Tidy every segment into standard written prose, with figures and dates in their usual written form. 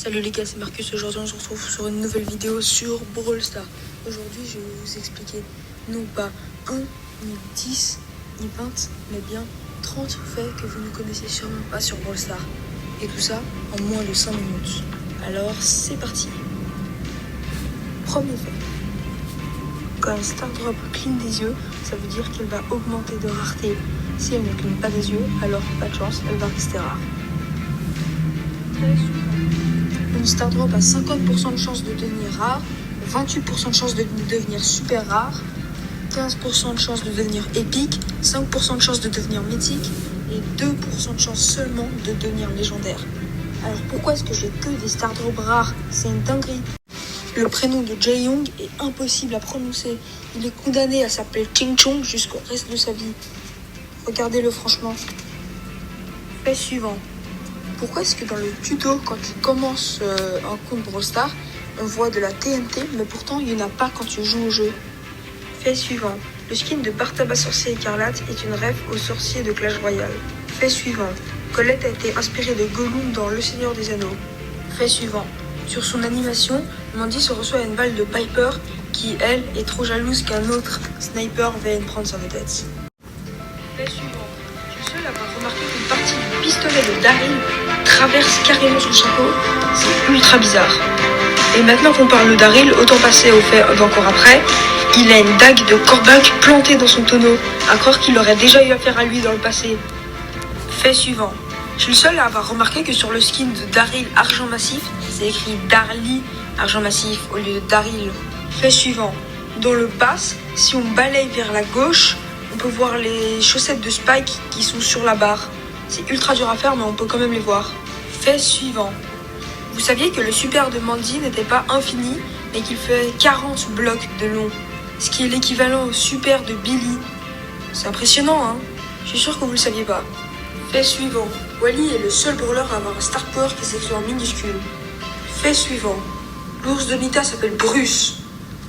Salut les gars, c'est Marcus. Aujourd'hui on se retrouve sur une nouvelle vidéo sur Brawl Stars. Aujourd'hui je vais vous expliquer non pas 1, ni 10, ni 20, mais bien 30 faits que vous ne connaissez sûrement pas sur Brawl Stars. Et tout ça en moins de 5 minutes. Alors c'est parti. Premier fait. Quand une star drop cligne des yeux, ça veut dire qu'elle va augmenter de rareté. Si elle ne cligne pas des yeux, alors pas de chance, elle va rester rare. Une star drop a 50% de chance de devenir rare, 28% de chance de devenir super rare, 15% de chance de devenir épique, 5% de chance de devenir mythique et 2% de chance seulement de devenir légendaire. Alors pourquoi est-ce que j'ai que des star drops rares? C'est une dinguerie. Le prénom de Jae-Young est impossible à prononcer. Il est condamné à s'appeler Ching Chong jusqu'au reste de sa vie. Regardez-le franchement. Fait suivant. Pourquoi est-ce que dans le tuto, quand tu commences un compte Brawl Stars, on voit de la TNT, mais pourtant il n'y en a pas quand tu joues au jeu? Fait suivant. Le skin de Bartaba Sorcier Écarlate est une ref au sorcier de Clash Royale. Fait suivant. Colette a été inspirée de Gollum dans Le Seigneur des Anneaux. Fait suivant. Sur son animation, Mandy se reçoit une balle de Piper qui, elle, est trop jalouse qu'un autre sniper vienne prendre sa vedette. Fait suivant. Je suis seul à avoir remarqué qu'une partie du pistolet de Daryl traverse carrément son chapeau. C'est ultra bizarre. Et maintenant qu'on parle de Daryl, autant passer au fait d'encore après. Il a une dague de Corbac plantée dans son tonneau, à croire qu'il aurait déjà eu affaire à lui dans le passé. Fait suivant. Je suis le seul à avoir remarqué que sur le skin de Daryl Argent Massif, c'est écrit Darly Argent Massif au lieu de Daryl. Fait suivant. Dans le pass, si on balaye vers la gauche, on peut voir les chaussettes de Spike qui sont sur la barre. C'est ultra dur à faire, mais on peut quand même les voir. Fait suivant. Vous saviez que le super de Mandy n'était pas infini, mais qu'il fait 40 blocs de long, ce qui est l'équivalent au super de Billy. C'est impressionnant, hein? Je suis sûr que vous le saviez pas. Fait suivant. Wally est le seul brawler à avoir un star power qui s'écrit en minuscule. Fait suivant. L'ours de Nita s'appelle Bruce.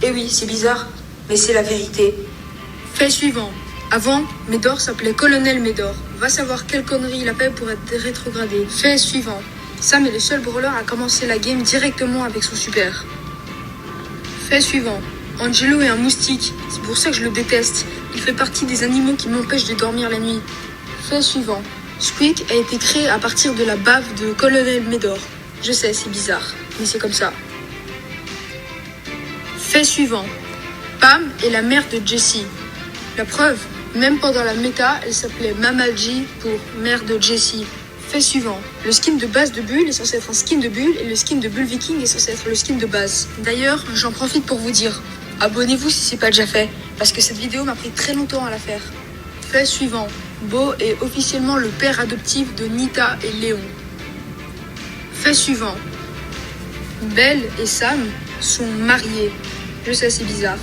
Eh oui, c'est bizarre, mais c'est la vérité. Fait suivant. Avant, Médor s'appelait Colonel Médor. Va savoir quelle connerie il a fait pour être rétrogradé. Fait suivant. Sam est le seul brawler à commencer la game directement avec son super. Fait suivant. Angelo est un moustique. C'est pour ça que je le déteste. Il fait partie des animaux qui m'empêchent de dormir la nuit. Fait suivant. Squeak a été créé à partir de la bave de Colonel Médor. Je sais, c'est bizarre, mais c'est comme ça. Fait suivant. Pam est la mère de Jessie. La preuve, même pendant la méta, elle s'appelait Mama G pour mère de Jessie. Fait suivant. Le skin de base de Bull est censé être un skin de Bull et le skin de Bull Viking est censé être le skin de base. D'ailleurs, j'en profite pour vous dire, abonnez-vous si c'est pas déjà fait, parce que cette vidéo m'a pris très longtemps à la faire. Fait suivant. Beau est officiellement le père adoptif de Nita et Léon. Fait suivant. Belle et Sam sont mariés. Je sais, c'est bizarre.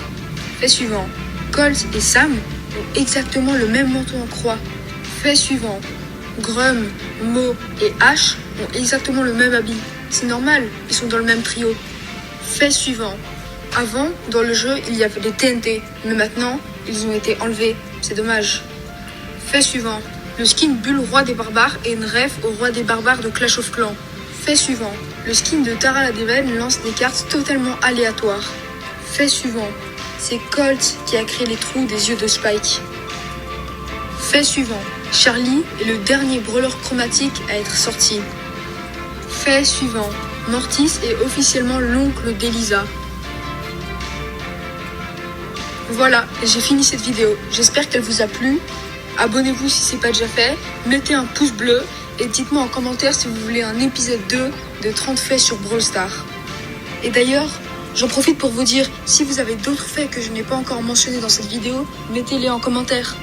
Fait suivant. Colt et Sam ont exactement le même manteau en croix. Fait suivant. Grum, Mo et Ash ont exactement le même habit. C'est normal, ils sont dans le même trio. Fait suivant. Avant, dans le jeu, il y avait des TNT, mais maintenant, ils ont été enlevés. C'est dommage. Fait suivant. Le skin Bull Roi des Barbares est une ref au Roi des Barbares de Clash of Clans. Fait suivant. Le skin de Tara la Déveine lance des cartes totalement aléatoires. Fait suivant. C'est Colt qui a créé les trous des yeux de Spike. Fait suivant. Charlie est le dernier brawler chromatique à être sorti. Fait suivant. Mortis est officiellement l'oncle d'Elisa. Voilà, j'ai fini cette vidéo. J'espère qu'elle vous a plu. Abonnez-vous si ce n'est pas déjà fait. Mettez un pouce bleu et dites-moi en commentaire si vous voulez un épisode 2 de 30 faits sur Brawl Stars. Et d'ailleurs, j'en profite pour vous dire, si vous avez d'autres faits que je n'ai pas encore mentionnés dans cette vidéo, mettez-les en commentaire.